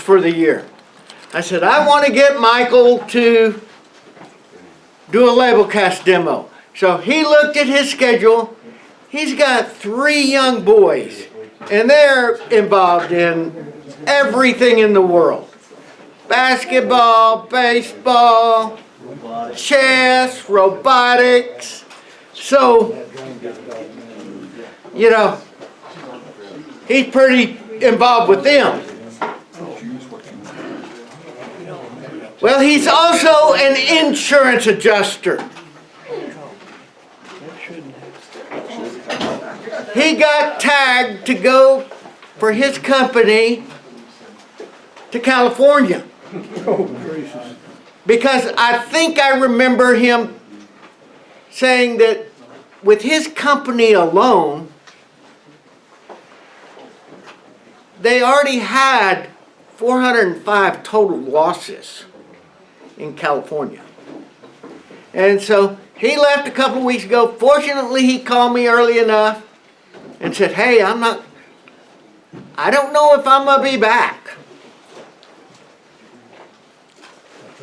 for the year. I said, I want to get Michael to do a label cast demo. So he looked at his schedule. He's got 3 young boys, and they're involved in everything in the world. Basketball, baseball, chess, robotics. So, you know, he's pretty involved with them. Well, he's also an insurance adjuster. He got tagged to go for his company to California. Because I think I remember him saying that with his company alone, they already had 405 total losses in California. And so he left a couple of weeks ago. Fortunately, he called me early enough and said, hey, I don't know if I'm going to be back.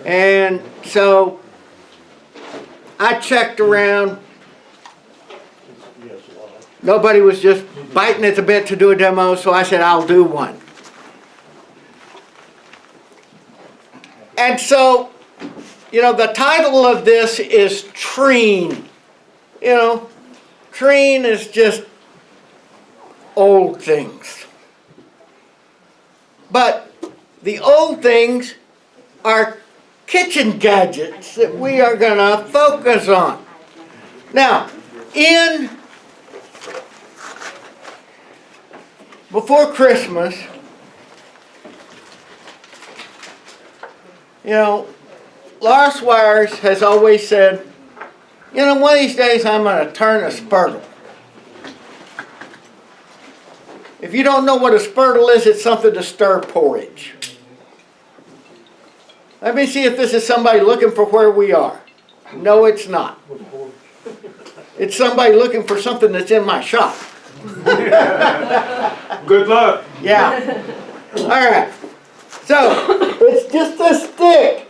And so I checked around. Nobody was just biting at the bit to do a demo, so I said, I'll do one. And so, you know, the title of this is Treen. You know, Treen is just old things. But the old things are kitchen gadgets that we are going to focus on. Now, before Christmas, you know, Laura Swires has always said, you know, one of these days I'm going to turn a spurtle. If you don't know what a spurtle is, it's something to stir porridge. Let me see if this is somebody looking for where we are. No, it's not. It's somebody looking for something that's in my shop. Good luck. Yeah. All right. So, it's just a stick.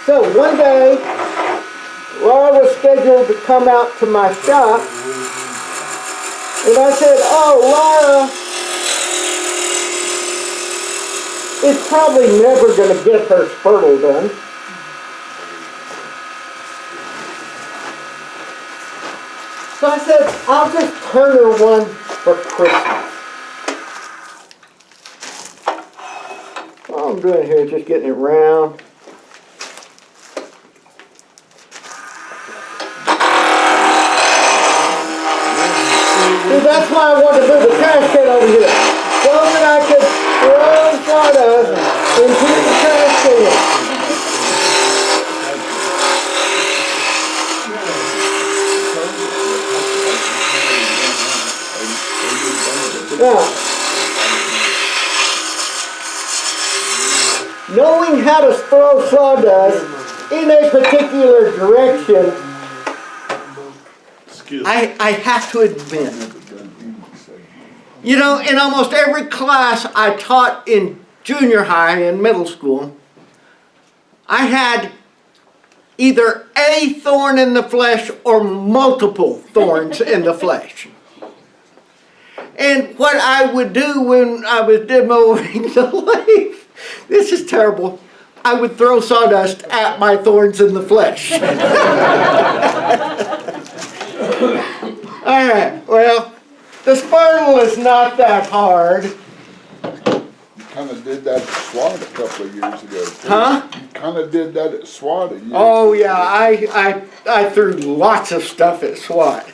So one day, Laura was scheduled to come out to my shop, and I said, oh, Laura, it's probably never going to get her spurtle done. So I said, I'll just turn her one for Christmas. All I'm doing here is just getting it round. See, that's why I wanted to move the trash can over here, so that I could throw sawdust into the trash can. Now, knowing how to throw sawdust in a particular direction, I have to admit, you know, in almost every class I taught in junior high and middle school, I had either a thorn in the flesh or multiple thorns in the flesh. And what I would do when I was demoing the lathe, this is terrible, I would throw sawdust at my thorns in the flesh. All right, well, the spurtle is not that hard. kind of did that at SWAT a couple of years ago. Too. Huh? You kind of did that at SWAT a year. Oh yeah, I threw lots of stuff at SWAT.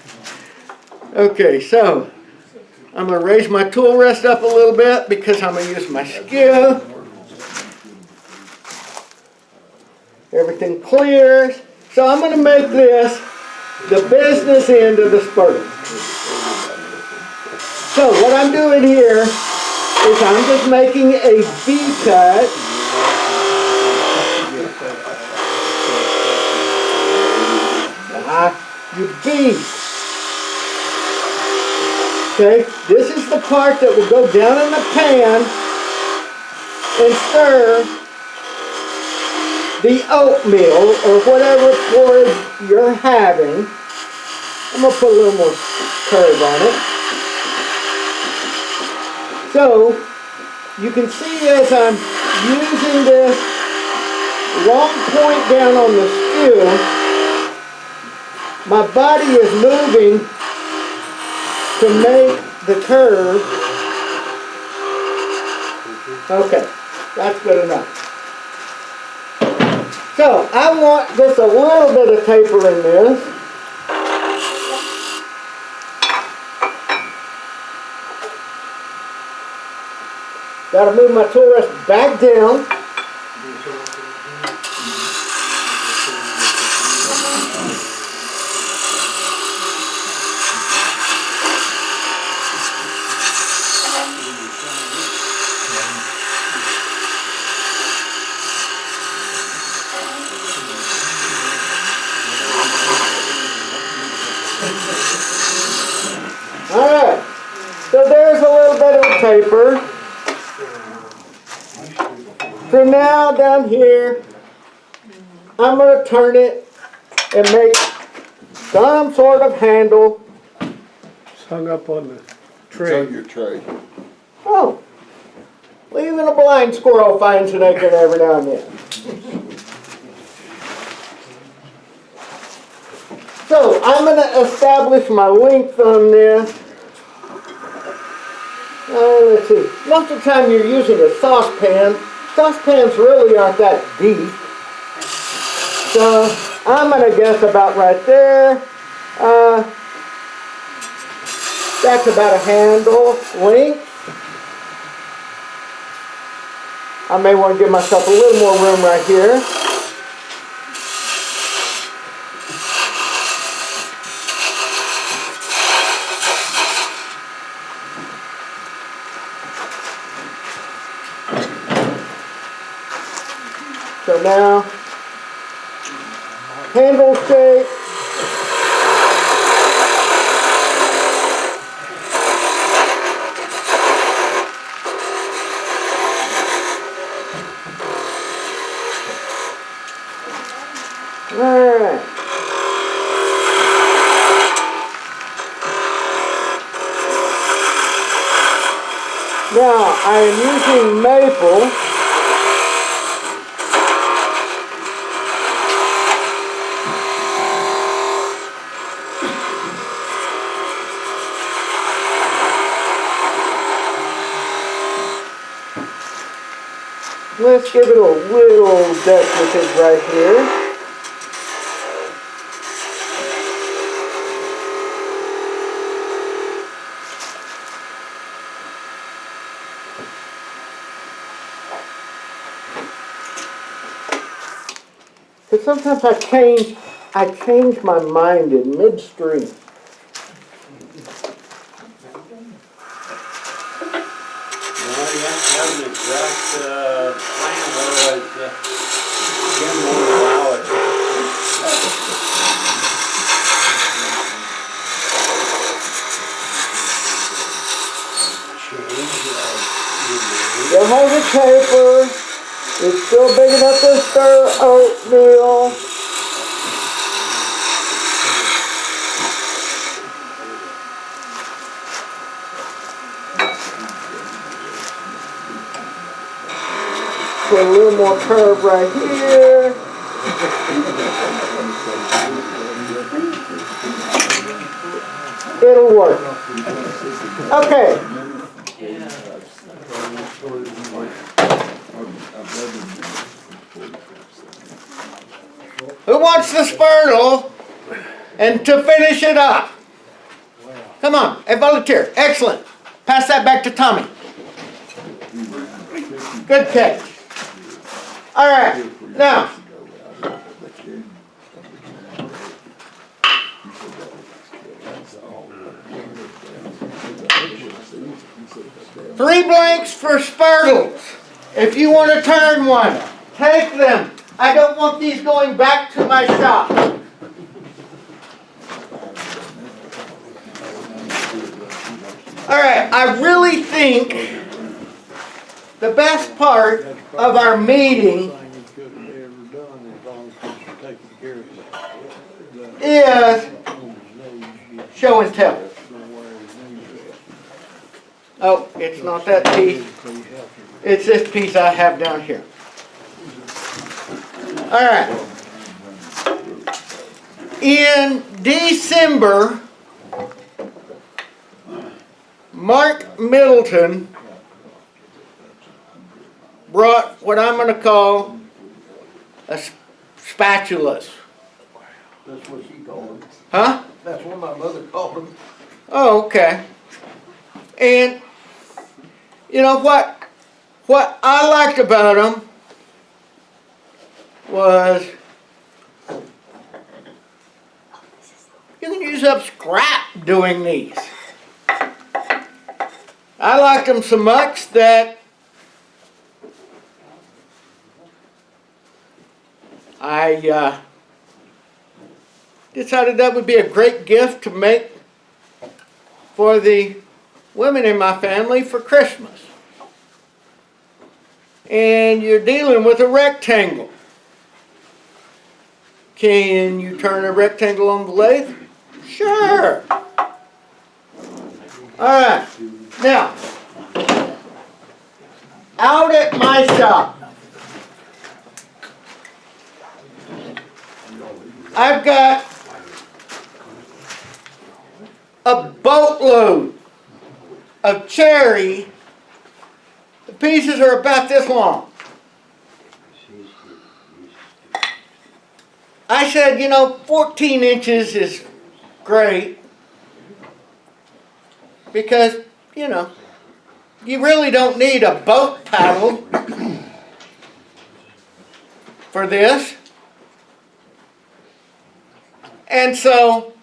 Okay, so I'm gonna raise my tool rest up a little bit because I'm gonna use my skill. Everything clears. So I'm gonna make this the business end of the spurtle. So what I'm doing here is I'm just making a V cut. You beast. Okay, this is the part that will go down in the pan and stir the oatmeal or whatever porridge you're having. I'm going to put a little more curve on it. So, you can see as I'm using this long point down on the skew, my body is moving to make the curve. Okay, that's good enough. So, I want just a little bit of taper in this. Got to move my tool rest back down. Alright, so there's a little bit of taper. So now down here, I'm going to turn it and make some sort of handle. It's hung up on the It's tray. on your tray. Oh, well, even a blind squirrel finds an acorn every now and then. So I'm going to establish my length on this. Let's see. Most of the time you're using a saucepan. Saucepans really aren't that deep. So I'm going to guess about right there. That's about a handle length. I may want to give myself a little more room right here. So now, handle shape. All right. Now, I am using maple. Let's give it a little decorative right here. Because sometimes I change my mind in midstream. You have to have an exact plan, otherwise Jim won't allow it. Still has a taper. It's still big enough to stir oatmeal. Put a little more curve right here. It'll work. Okay. Who wants the spurtle? And to finish it up. Come on, a volunteer. Excellent. Pass that back to Tommy. Good catch. All right, now. Three blanks for spurtles. If you want to turn one, take them. I don't want these going back to my shop. All right, I really think the best part of our meeting is show and tell. Oh, it's not that piece. It's this piece I have down here. All right. In December, Mark Middleton brought what I'm going to call a spatulas. That's what she called them. Huh? That's what my mother called them. Oh, okay. And you know what I liked about them was you can use up scrap doing these. I liked them so much that I decided that would be a great gift to make for the women in my family for Christmas. And you're dealing with a rectangle. Can you turn a rectangle on the lathe? Sure. All right. Now, out at my shop, I've got a boatload of cherry. The pieces are about this long. I said, 14 inches is great because, you really don't need a boat paddle for this. And so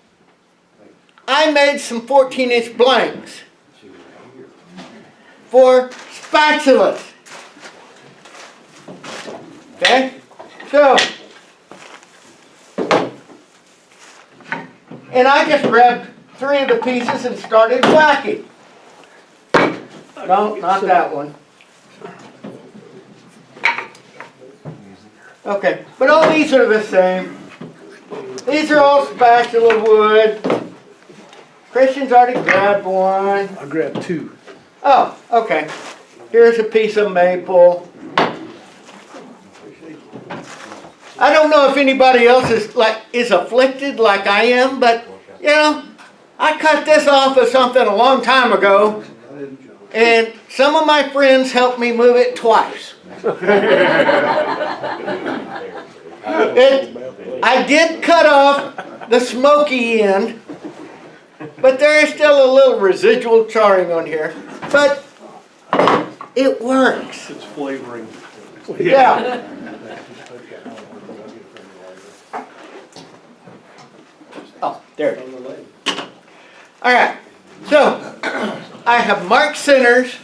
I made some 14-inch blanks for spatulas. Okay? So, and I just grabbed 3 of the pieces and started whacking. No, not that one. Okay, but all these are the same. These are all spatula wood. Christian's already grabbed one. I grabbed 2. Oh, okay. Here's a piece of maple. I don't know if anybody else is afflicted like I am, but I cut this off of something a long time ago, and some of my friends helped me move it twice. I did cut off the smoky end, but there is still a little residual charring on here. But it works. It's flavoring. Yeah. Oh, there it is. All right. So, I have marked centers.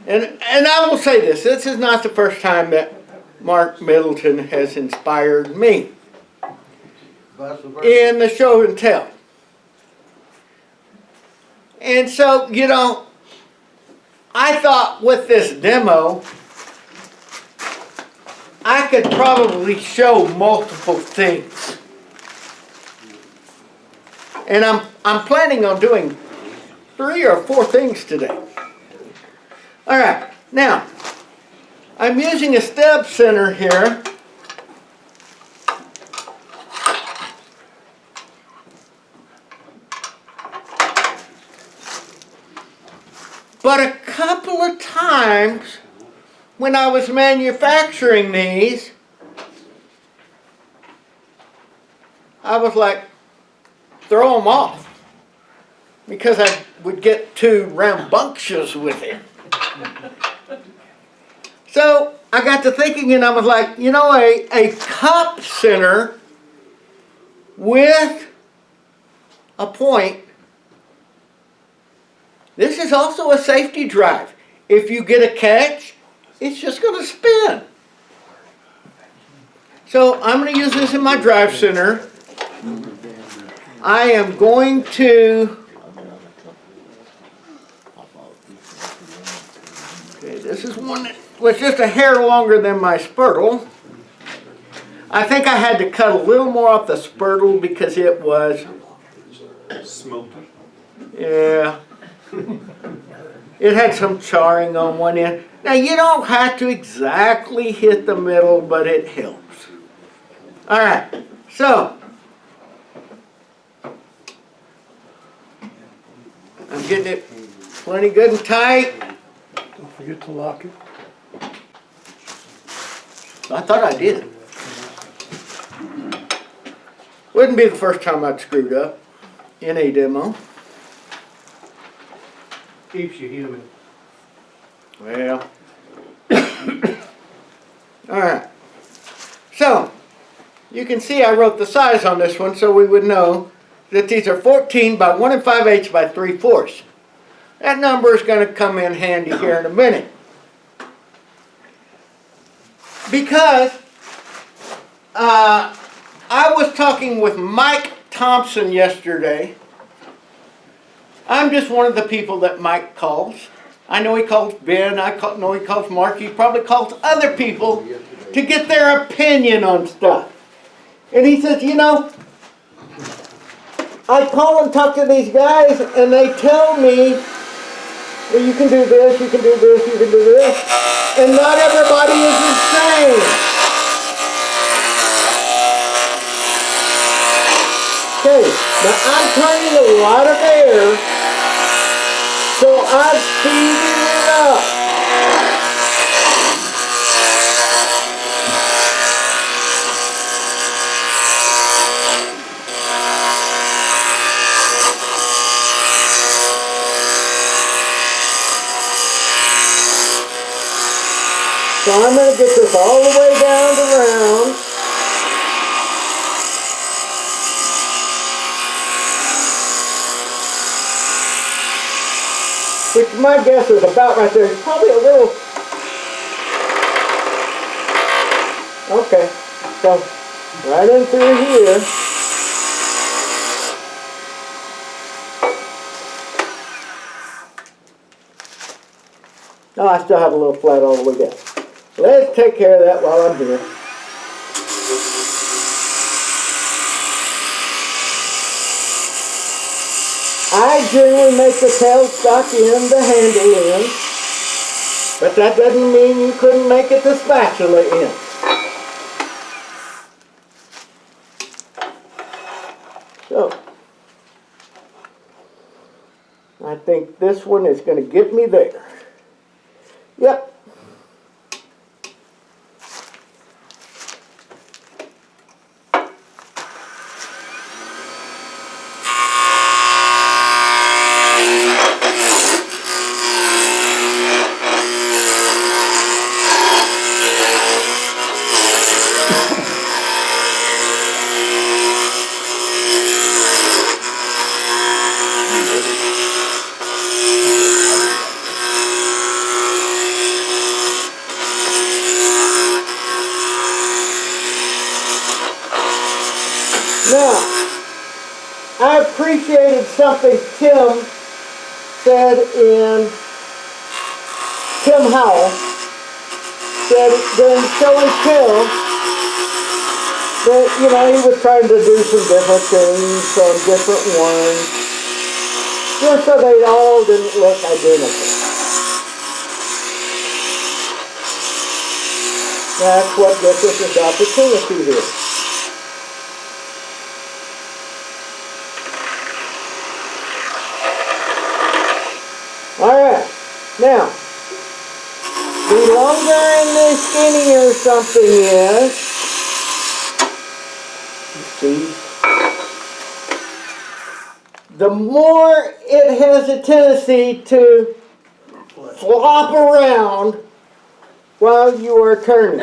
And I will say this. This is not the first time that Mark Middleton has inspired me in the show and tell. And so, I thought with this demo, I could probably show multiple things. And I'm planning on doing 3 or 4 things today. All right, now, I'm using a stub center here. But a couple of times when I was manufacturing these, I was like, throw them off. Because I would get too rambunctious with it. So I got to thinking and I was like, you know, a cup center with a point. This is also a safety drive. If you get a catch, it's just going to spin. So I'm going to use this in my drive center. I am going to, okay, this is one that was just a hair longer than my spurtle. I think I had to cut a little more off the spurtle because it was Smoky. yeah. It had some charring on one end. Now you don't have to exactly hit the middle, but it helps. All right, so I'm getting it plenty good and tight. Don't forget to lock it. I thought I did. Wouldn't be the first time I'd screwed up in a demo. Keeps you human. Well, all right. So, you can see I wrote the size on this one so we would know that these are 14 by 1 5/8 by 3/4. That number is going to come in handy here in a minute. Because I was talking with Mike Thompson yesterday. I'm just one of the people that Mike calls. I know he calls Ben, know he calls Mark, he probably calls other people to get their opinion on stuff. And he says, you know, I call and talk to these guys and they tell me, well, you can do this, you can do this, you can do this. And not everybody is the same. Okay, now I'm turning a lot of air, so I'm speeding it up. So I'm going to get this all the way down to round. Which my guess is about right there. It's probably a little... Okay, so right in through here. Oh, I still have a little flat all the way down. Let's take care of that while I'm here. I generally make the tailstock in, the handle in, but that doesn't mean you couldn't make it the spatula in. So, I think this one is going to get me there. Yep. Now, I appreciated something Tim said Tim Howell said during show and tell that, you know, he was trying to do some different things on different ones, just so they all didn't look identical. That's what gives us this opportunity here. Alright, now, the longer and the skinnier something is, you see, the more it has a tendency to flop around while you are turning.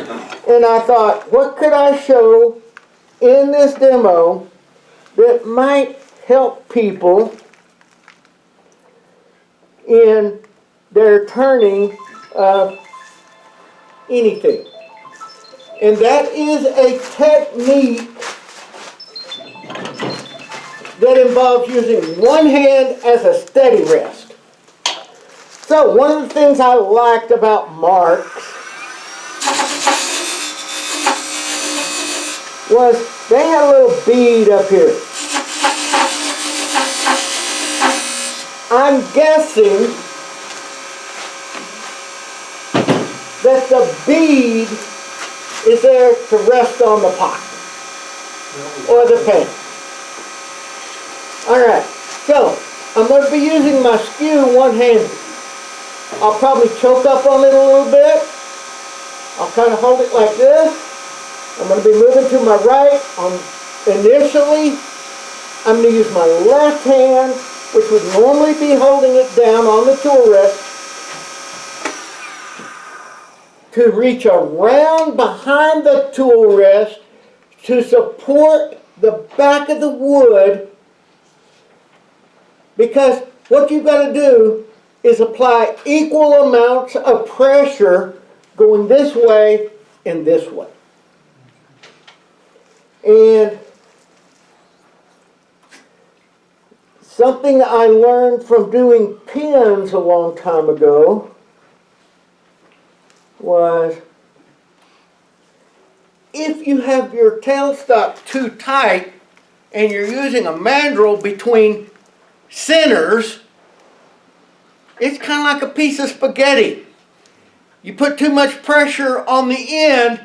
And I thought, what could I show in this demo that might help people in their turning of anything? And that is a technique that involves using one hand as a steady rest. So one of the things I liked about Mark's was they had a little bead up here. I'm guessing that the bead is there to rest on the pot or the pan. Alright, so I'm going to be using my skew one-handed. I'll probably choke up on it a little bit. I'll kind of hold it like this. I'm going to be moving to my right. Initially, I'm going to use my left hand, which would normally be holding it down on the tool rest, to reach around behind the tool rest to support the back of the wood, because what you've got to do is apply equal amounts of pressure going this way and this way. And something I learned from doing pins a long time ago was, if you have your tailstock too tight and you're using a mandrel between centers, it's kind of like a piece of spaghetti. You put too much pressure on the end,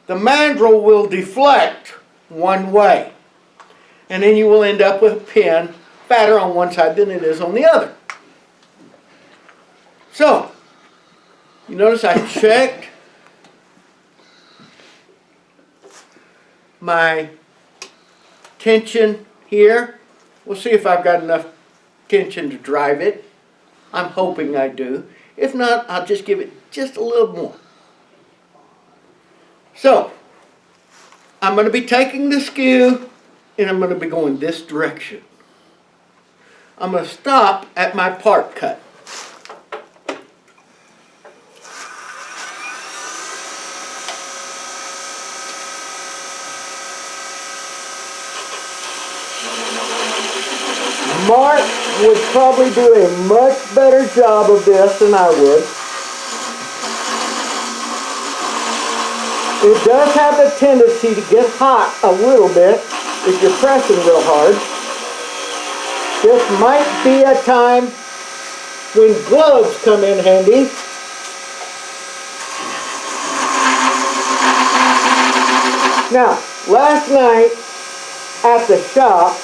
the mandrel will deflect one way. And then you will end up with a pin fatter on one side than it is on the other. So, you notice I checked my tension here. We'll see if I've got enough tension to drive it. I'm hoping I do. If not, I'll just give it just a little more. So, I'm going to be taking the skew and I'm going to be going this direction. I'm going to stop at my part cut. Mark would probably do a much better job of this than I would. It does have the tendency to get hot a little bit if you're pressing real hard. This might be a time when gloves come in handy. Now, last night at the shop,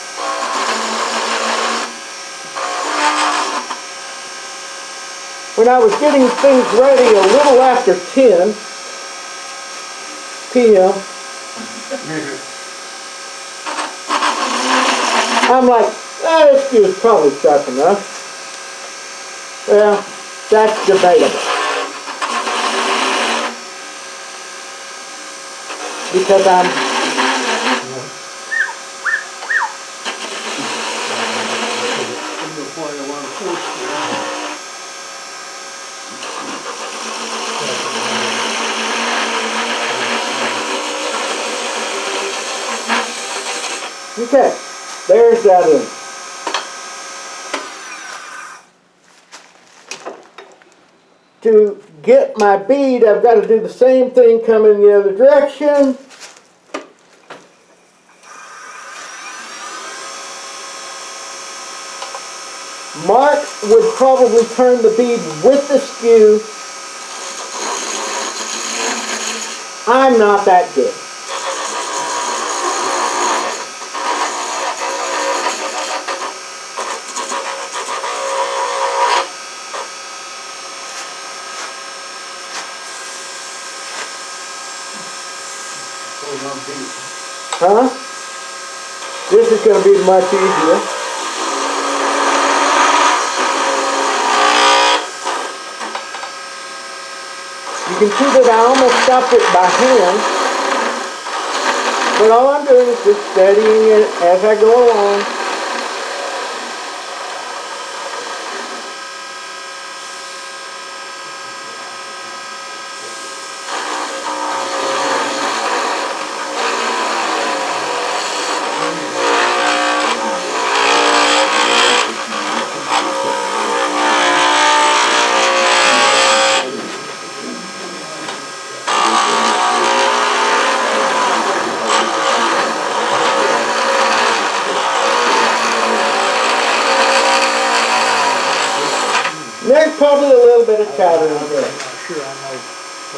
when I was getting things ready a little after 10 p.m., I'm like, this skew is probably sharp enough. Well, that's debatable. Because I'm okay, there's that in. To get my bead, I've got to do the same thing coming the other direction. Mark would probably turn the bead with the skew. I'm not that good. Huh? This is gonna be much easier. You can see that I almost stopped it by hand. But all I'm doing is just steadying it as I go along. There's probably a little bit of chatter in there.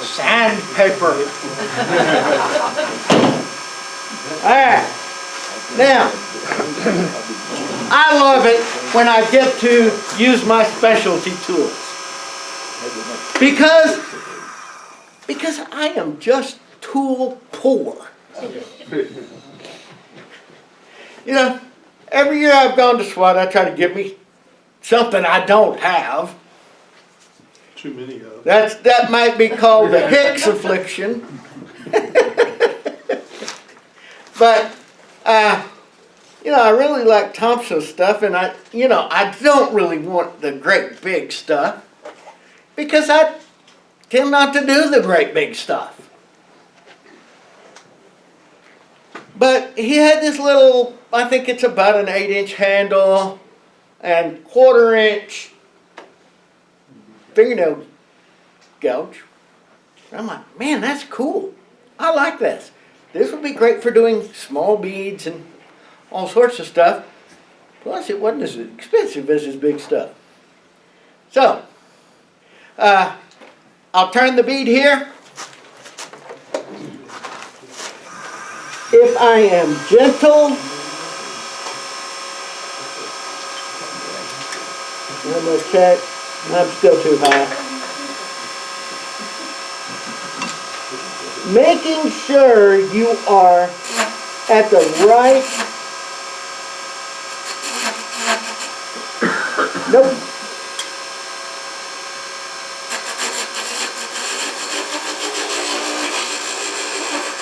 Sandpaper. Alright. Now, I love it when I get to use my specialty tools. Because I am just tool poor. You know, every year I've gone to SWAT, I try to get me something I don't have. Too many of them. That might be called the Hicks affliction. But, you know, I really like Thompson stuff, and I don't really want the great big stuff because I tend not to do the great big stuff. But he had this little, I think it's about an 8-inch handle and 1/4-inch fingernail gouge. I'm like, man, that's cool. I like this. This would be great for doing small beads and all sorts of stuff. Plus, it wasn't as expensive as his big stuff. So, I'll turn the bead here. If I am gentle, I'm going to check. I'm still too high. Making sure you are at the right. Nope.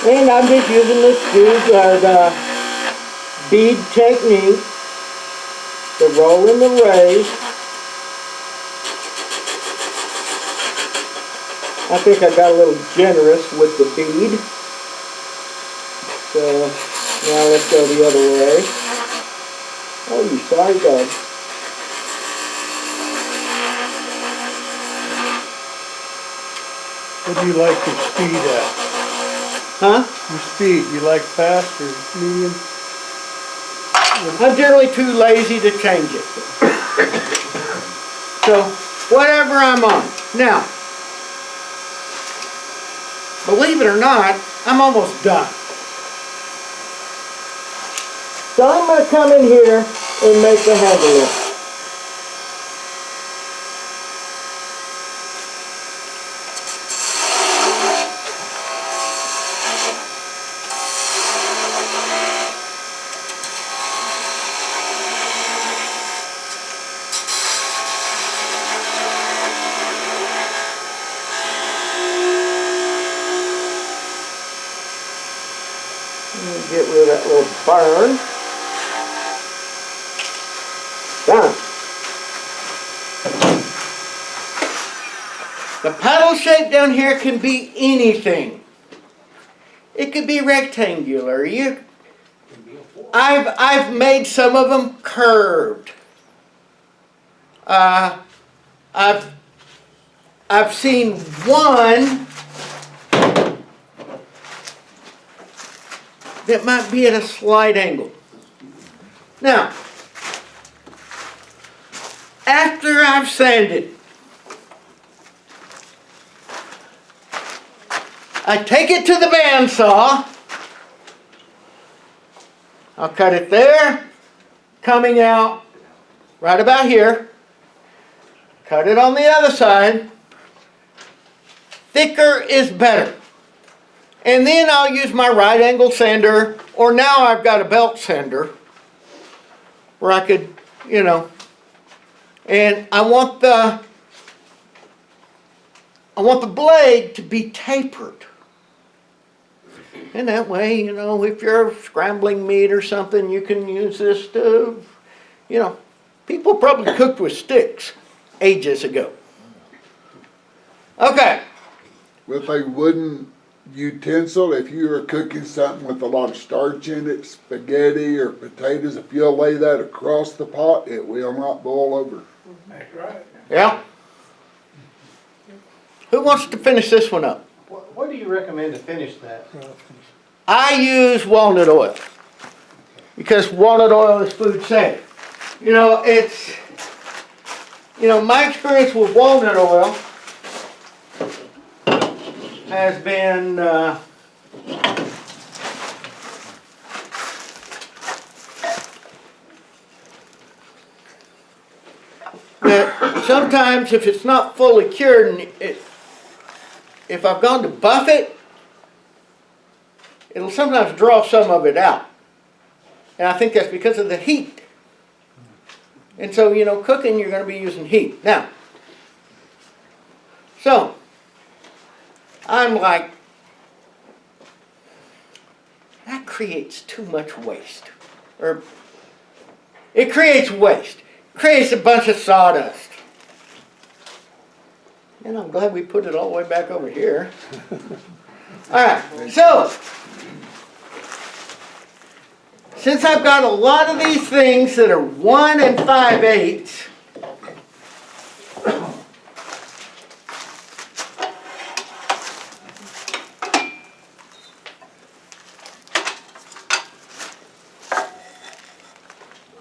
And I'm just using the bead technique, the roll and the raise. I think I got a little generous with the bead. So now let's go the other way. Oh, you sorry dog. What do you like your speed at? Huh? Your speed, you like fast or medium? I'm generally too lazy to change it. So, whatever I'm on. Now, believe it or not, I'm almost done. So I'm going to come in here and make the handle up. Get rid of that little burn. Done. The paddle shape down here can be anything. It could be rectangular. I've made some of them curved. I've seen one that might be at a slight angle. Now, after I've sanded, I take it to the bandsaw. I'll cut it there, coming out right about here. Cut it on the other side. Thicker is better. And then I'll use my right angle sander, or now I've got a belt sander where I could, you know, and I want the blade to be tapered. And that way, you know, if you're scrambling meat or something, you can use this to, you know, people probably cooked with sticks ages ago. Okay. With a wooden utensil, if you are cooking something with a lot of starch in it, spaghetti or potatoes, if you'll lay that across the pot, it will not boil over. That's right. Yeah. Who wants to finish this one up? What do you recommend to finish that? I use walnut oil because walnut oil is food safe. You know, it's, you know, my experience with walnut oil has been that sometimes if it's not fully cured and if I've gone to buff it, it'll sometimes draw some of it out. And I think that's because of the heat. And so, you know, cooking, you're going to be using heat. Now, so, I'm like, that creates too much waste. Or, it creates waste. It creates a bunch of sawdust. And I'm glad we put it all the way back over here. Alright, so, since I've got a lot of these things that are 1 5/8,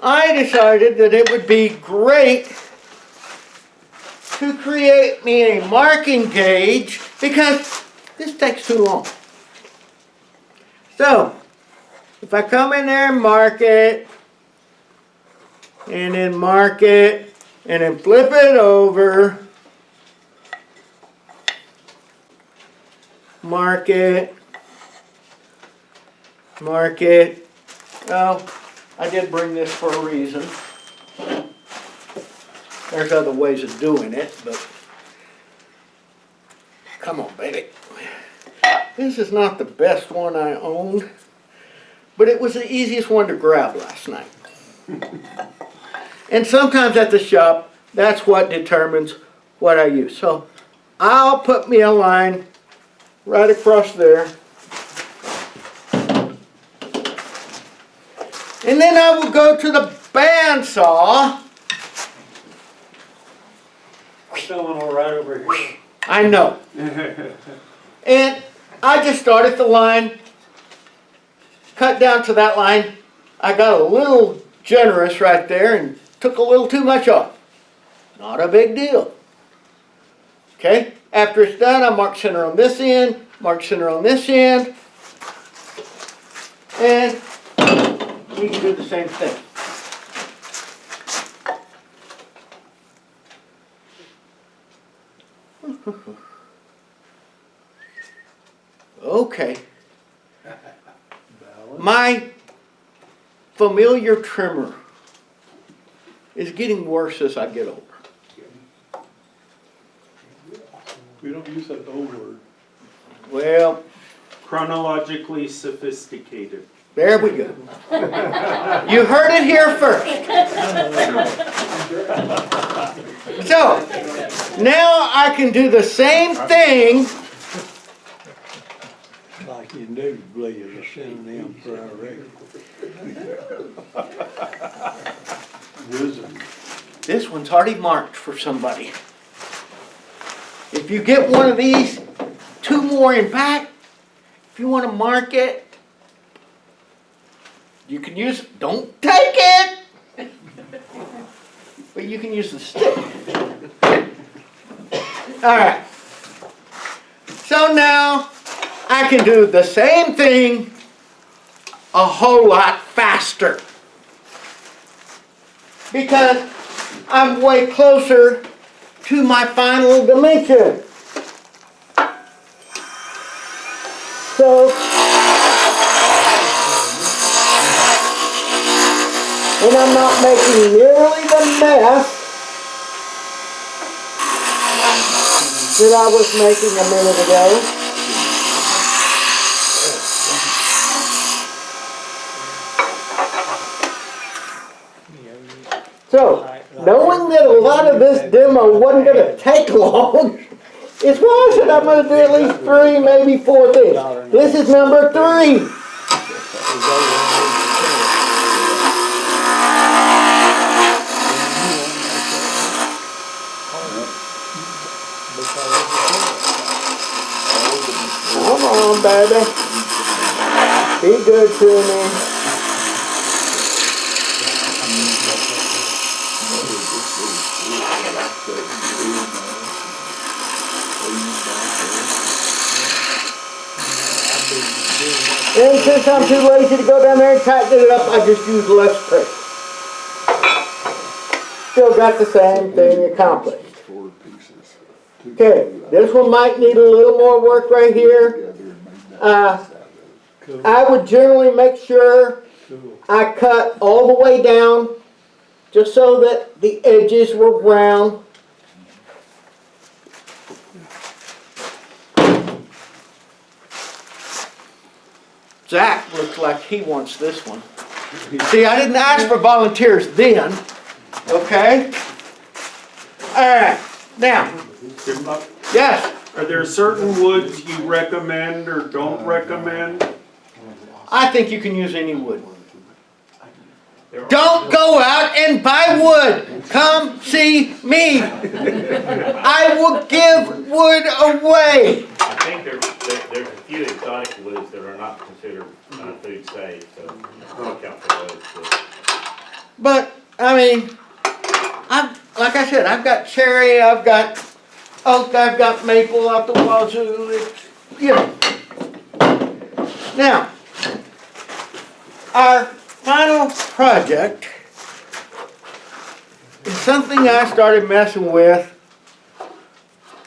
I decided that it would be great to create me a marking gauge because this takes too long. So, if I come in there and mark it, and then mark it, and then flip it over, mark it, oh, I did bring this for a reason. There's other ways of doing it, but come on, baby. This is not the best one I owned, but it was the easiest one to grab last night. And sometimes at the shop, that's what determines what I use. So I'll put me a line right across there. And then I will go to the bandsaw. Someone right over here. I know. And I just started the line, cut down to that line. I got a little generous right there and took a little too much off. Not a big deal. Okay, after it's done, I mark center on this end, mark center on this end, and we can do the same thing. Okay. My familiar trimmer is getting worse as I get older. We don't use that old word. Well, Chronologically sophisticated. there we go. You heard it here first. So, now I can do the same thing. Like inevitably is a synonym for our record. Wisdom. This one's already marked for somebody. If you get one of these, 2 more in back, if you want to mark it, you can use, don't take it, but you can use the stick. All right. So now I can do the same thing a whole lot faster because I'm way closer to my final dimension. So and I'm not making nearly the mess that I was making a minute ago. So, knowing that a lot of this demo wasn't going to take long, is why I said I'm going to do at least 3, maybe 4 things. This is number 3. Come on, baby. Be good to me. And since I'm too lazy to go down there and tighten it up, I just use less pressure. Still got the same thing accomplished. Okay, this one might need a little more work right here. I would generally make sure I cut all the way down just so that the edges were brown. Zach looks like he wants this one. See, I didn't ask for volunteers then, okay? All right, now, yes? Are there certain woods you recommend or don't recommend? I think you can use any wood. Don't go out and buy wood. Come see me. I will give wood away. I think there's a few exotic woods that are not considered food safe, so look out for those. But, I mean, like I said, I've got cherry, I've got oak, I've got maple out the wazoo. It's, you know. Now, our final project is something I started messing with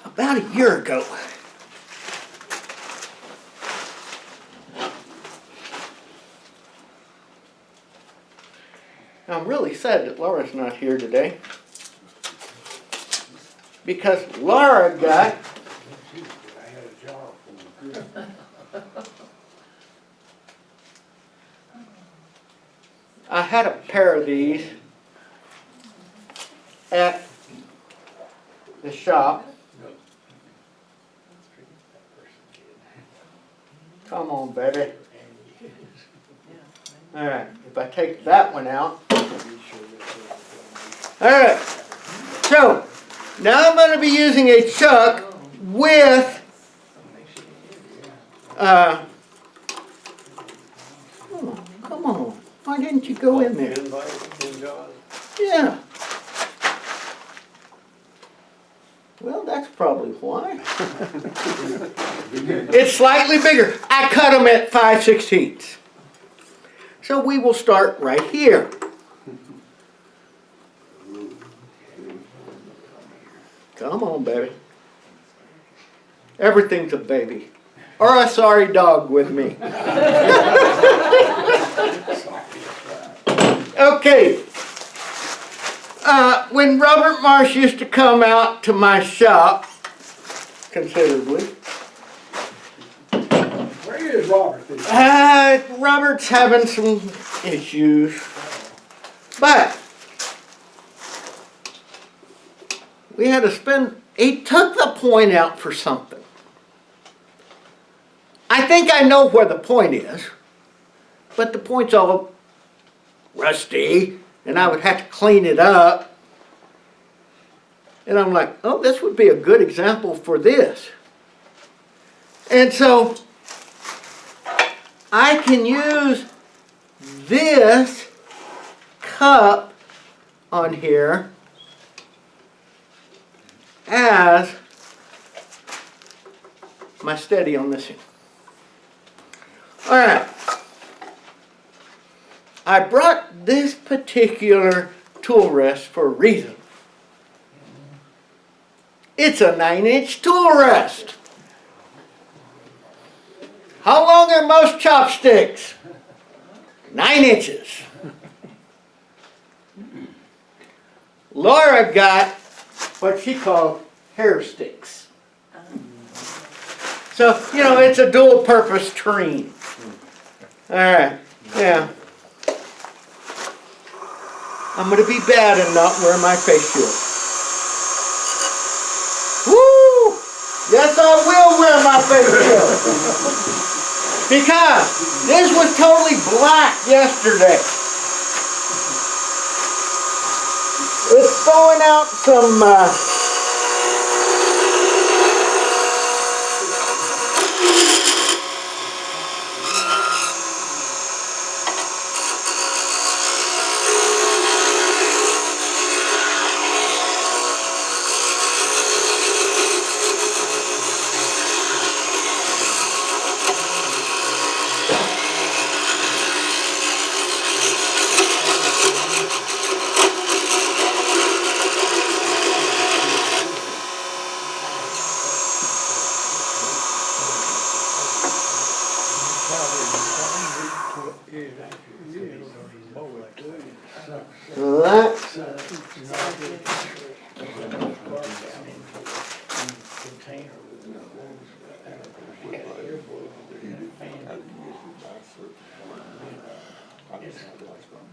about a year ago. I'm really sad that Laura's not here today, because Laura got I had a pair of these at the shop. Come on, baby. All right, if I take that one out. All right, so now I'm going to be using a chuck with come on, why didn't you go in there? Yeah. Well, that's probably why. It's slightly bigger. I cut them at 5/16. So we will start right here. Come on, baby. Everything's a baby. Or a sorry dog with me. Okay. When Robert Marsh used to come out to my shop, considerably. Where is Robert? Robert's having some issues. But we had to spend, he took the point out for something. I think I know where the point is, but the point's all rusty, and I would have to clean it up. And I'm like, oh, this would be a good example for this. And so I can use this cup on here as my steady on this end. All right. I brought this particular tool rest for a reason. It's a 9-inch tool rest. How long are most chopsticks? 9 inches. Laura got what she called hair sticks. So, you know, it's a dual purpose tree. Alright, yeah. I'm gonna be bad and not wear my face shield. Woo! Yes, I will wear my face shield. Because this was totally black yesterday. It's throwing out some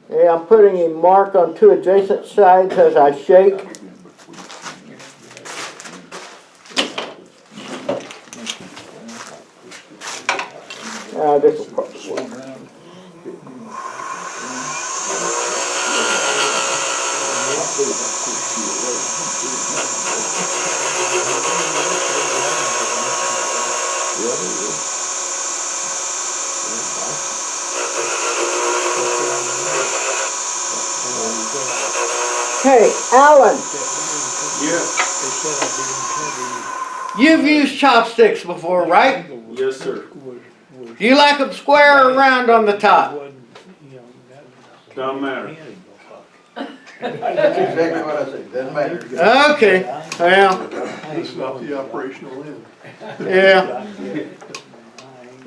yeah, I'm putting a mark on two adjacent sides as I shake. This will probably work. Hey, Alan, Yeah, you've used chopsticks before, right? yes, sir. Do you like them square or round on the top? Don't matter. That's exactly what I said, doesn't matter. Okay, well, It's not the operational end. yeah.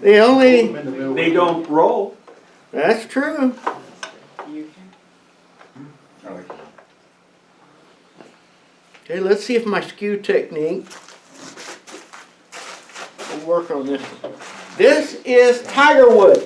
The only, They don't roll. that's true. Okay, let's see if my skew technique will work on this. This is tiger wood.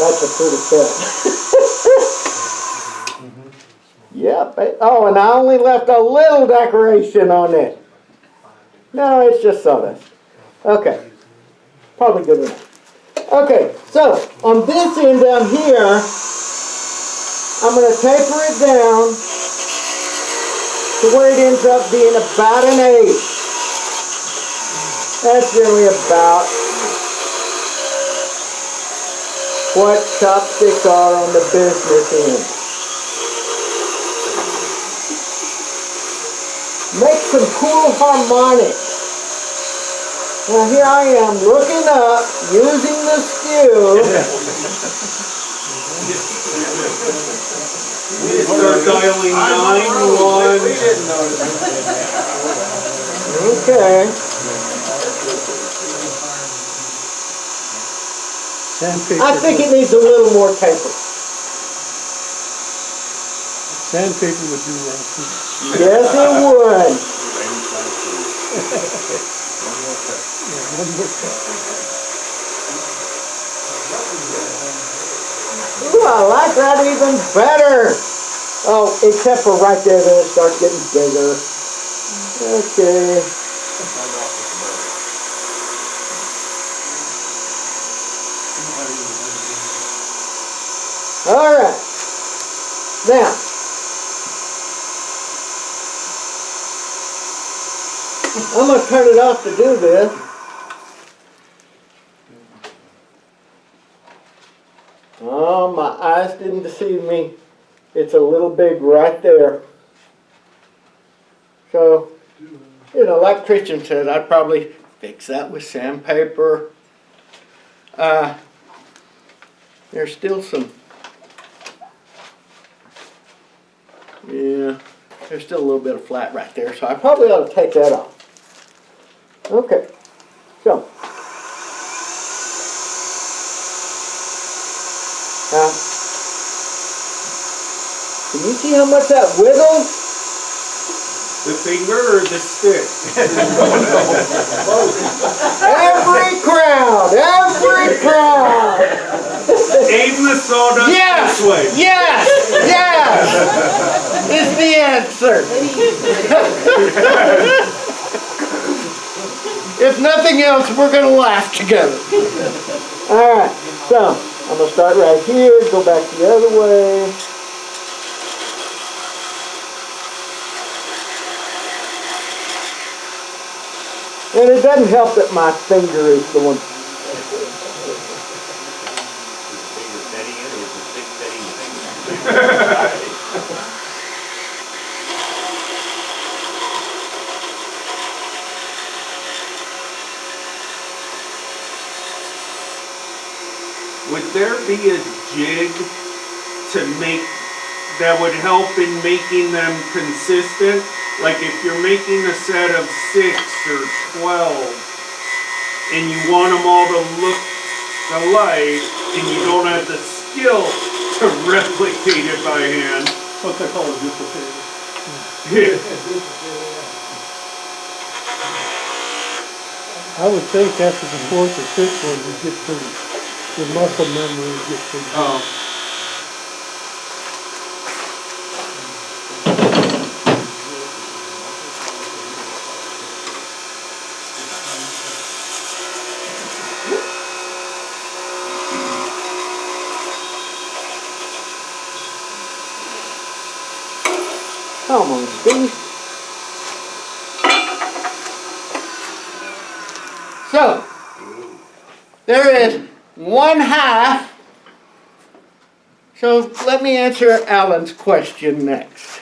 That's a pretty cut. Yep. Oh, and I only left a little decoration on it. No, it's just sawdust. Okay. Probably good enough. Okay, so on this end down here, I'm going to taper it down to where it ends up being about an 8. That's generally about what chopsticks are on the business end. Make some cool harmonics. Now here I am looking up, using the skew. Start dialing 911. Okay. I think it needs a little more taper. Sandpaper would do that. Yes, it would. Ooh, I like that even better. Oh, except for right there, then it starts getting bigger. Okay. All right. Now, I'm going to turn it off to do this. Oh, my eyes didn't deceive me. It's a little big right there. So, you know, like Christian said, I'd probably fix that with sandpaper. There's still some Yeah, there's still a little bit of flat right there, so I probably ought to take that off. Okay, so. Now, can you see how much that wiggles? The finger or the stick? Every crowd! Aim the sawdust Yes! this way. Yes! Yes! Is the answer. If nothing else, we're gonna laugh together. Alright, so I'm gonna start right here, go back the other way. And it doesn't help that my finger is the one. Finger setting it, or is the stick setting the finger? Would there be a jig to make, that would help in making them consistent? Like if you're making a set of 6 or 12 and you want them all to look alike and you don't have the skill to replicate it by hand. What they call a duplicator. Yeah. I would think after the 4th or 5th one, you get the muscle memory gets pretty. Oh. Come on, Steve. So, there is 1/2. So let me answer Alan's question next.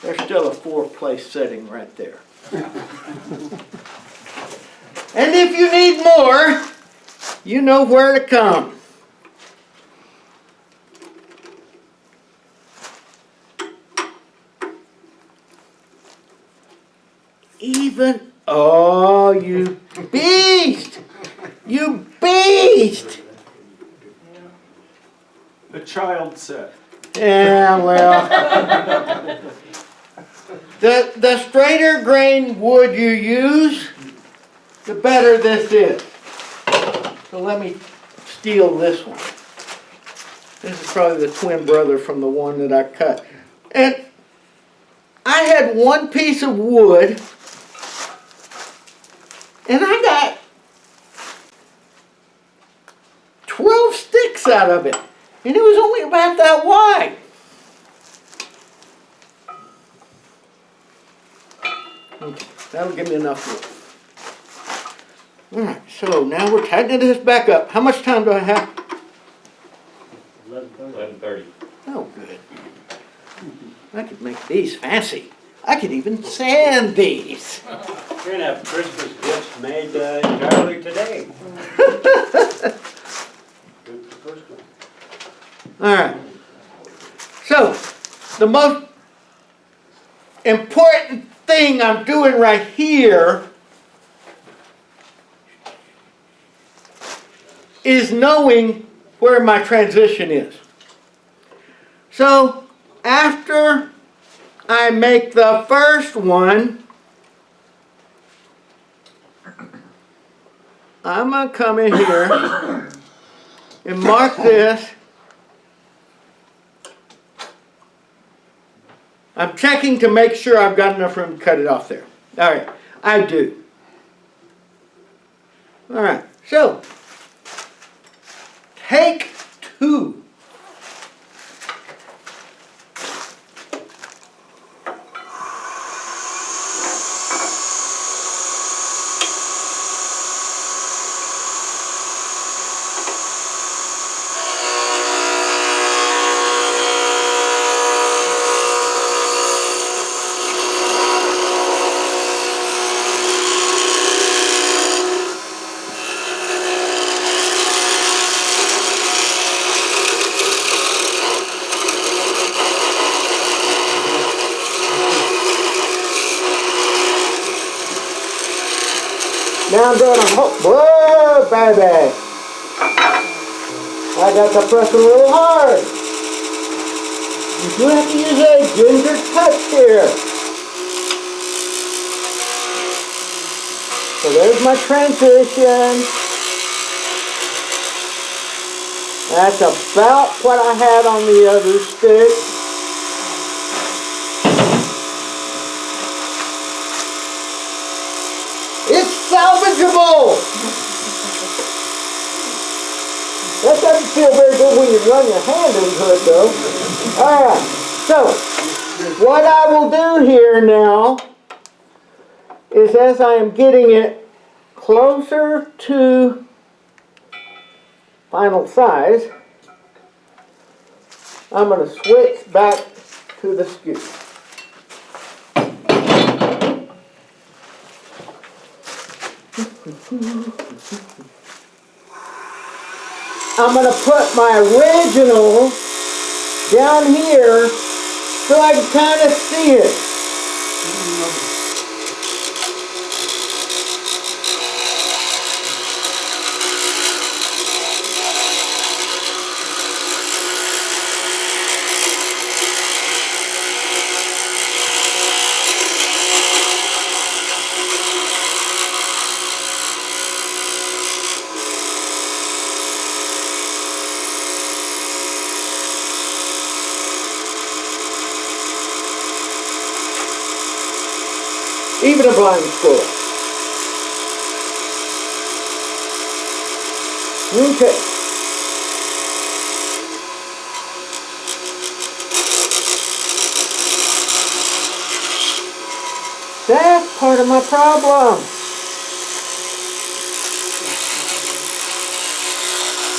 There's still a 4-place setting right there. And if you need more, you know where to come. Even, oh, you beast! You beast! A child set. Yeah, well. The straighter grain wood you use, the better this is. So let me steal this one. This is probably the twin brother from the one that I cut. And I had one piece of wood, and I got 12 sticks out of it. And it was only about that wide. Okay, that'll give me enough wood. Alright, so now we're tightening this back up. How much time do I have? 11:30. Oh, good. I could make these fancy. I could even sand these. You're gonna have Christmas gifts made entirely today. Good for first one. Alright. So, the most important thing I'm doing right here is knowing where my transition is. So, after I make the first one, I'm going to come in here and mark this. I'm checking to make sure I've got enough room to cut it off there. All right, I do. All right, so take 2. Now I'm gonna whoa, baby. I got to press a little hard. You do have to use a ginger touch here. So there's my transition. That's about what I had on the other stick. It's salvageable! That doesn't feel very good when you run your hand into it though. Alright, so what I will do here now is as I am getting it closer to final size, I'm going to switch back to the skew. I'm going to put my original down here so I can kind of see it. Even a blind squirrel. Okay. That's part of my problem.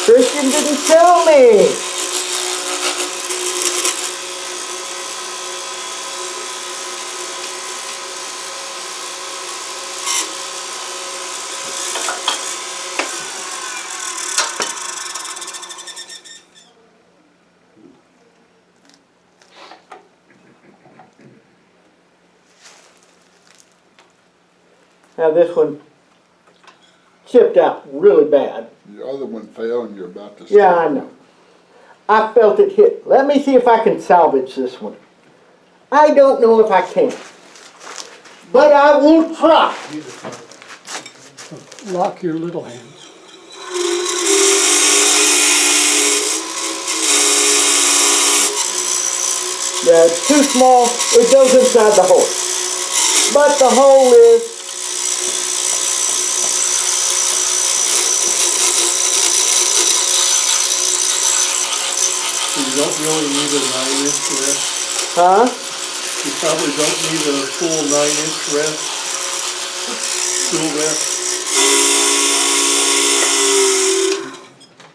Christian didn't tell me. Now this one chipped out really bad. The other one fell and you're about to. Yeah, I know. I felt it hit. Let me see if I can salvage this one. I don't know if I can, but I will try. Lock your little hands. Yeah, it's too small. It goes inside the hole. But the hole is You don't really need a 9-inch rest. huh? You probably don't need a full 9-inch rest. Tool rest.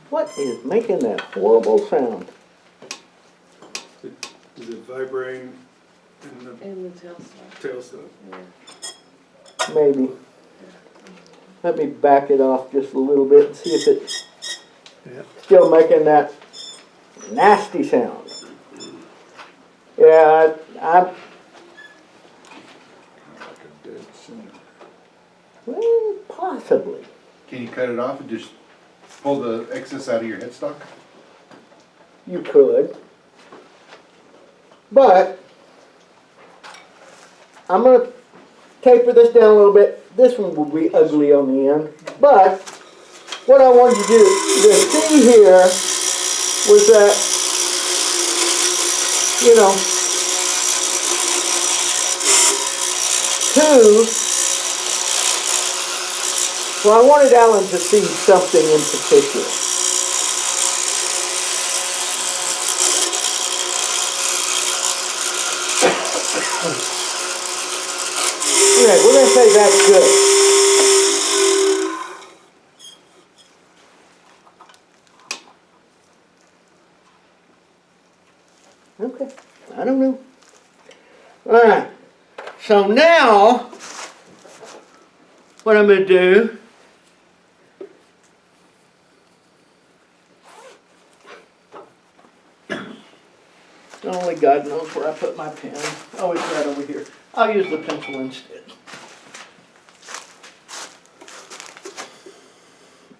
What is making that horrible sound? Is it vibrating in the tail stuff? Maybe. Let me back it off just a little bit and see if it's still making that nasty sound. Yeah, I'm well, possibly. Can you cut it off and just pull the excess out of your headstock? You could. But I'm going to taper this down a little bit. This one will be ugly on the end. But what I wanted to do to see here was that, you know, well, I wanted Alan to see something in particular. Okay, we're going to say that's good. Okay, I don't know. All right, so now what I'm going to do only God knows where I put my pen. Oh, it's right over here. I'll use the pencil instead.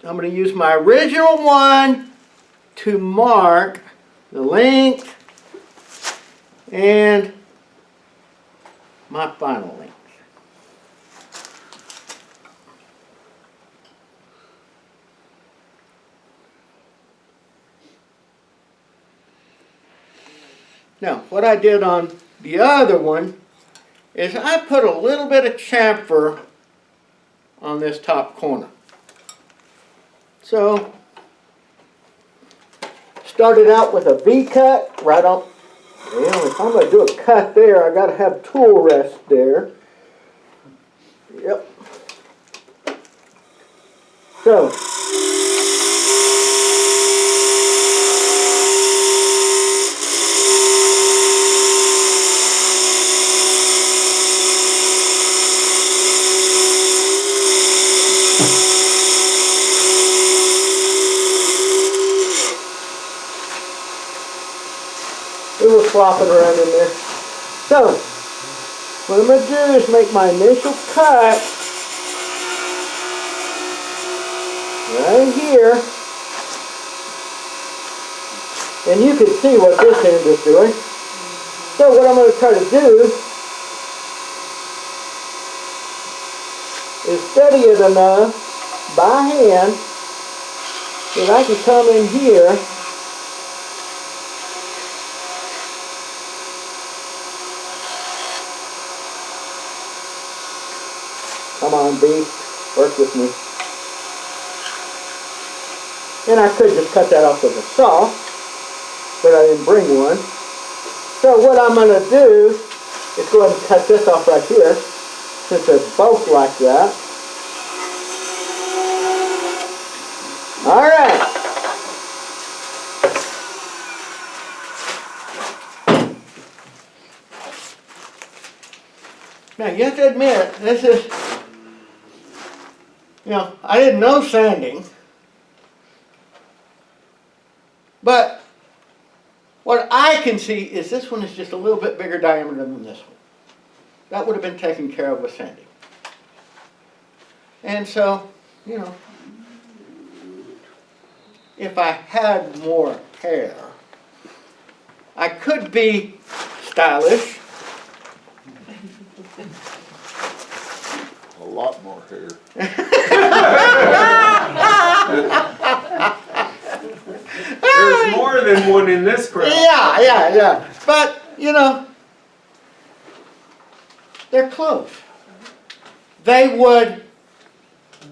I'm going to use my original one to mark the length and my final length. Now, what I did on the other one is I put a little bit of chamfer on this top corner. So, started out with a V-cut right on. Well, if I'm going to do a cut there, I got to have tool rest there. Yep. So, it was flopping around in there. So, what I'm going to do is make my initial cut right here. And you can see what this end is doing. So what I'm going to try to do is steady it enough by hand that I can come in here Come on, beef, work with me. And I could just cut that off with a saw, but I didn't bring one. So what I'm going to do is go ahead and cut this off right here, since they're both like that. All right. Now you have to admit, this is, I didn't know sanding, but what I can see is this one is just a little bit bigger diameter than this one. That would have been taken care of with sanding. And so, if I had more hair, I could be stylish. A lot more hair. There's more than one in this crowd. Yeah. But, they're close. They would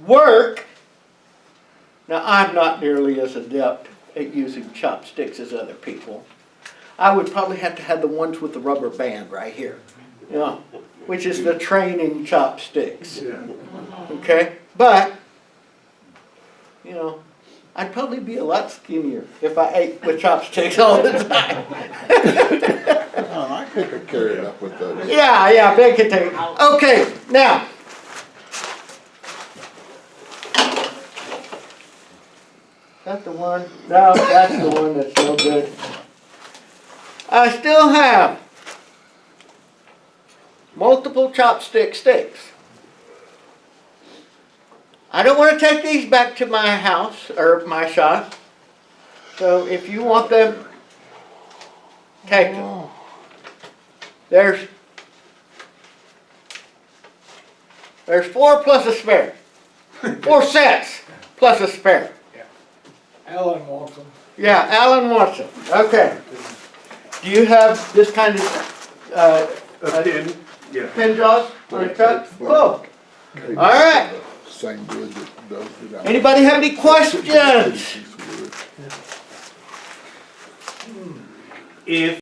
work. Now, I'm not nearly as adept at using chopsticks as other people. I would probably have to have the ones with the rubber band right here, which is the training chopsticks. Okay? But, I'd probably be a lot skinnier if I ate with chopsticks all the time. I could carry it up with those. Yeah, big container. Okay, now. That's the one. No, that's the one that's no good. I still have multiple chopstick sticks. I don't want to take these back to my house or my shop. So if you want them, take them. There's 4 plus a spare. 4 sets plus a spare. Alan wants them. Yeah, Alan wants them. Okay. Do you have this kind of A pin? Yeah. pin jaws on a truck? Cool. All right. Same wood that does it out. Anybody have any questions? If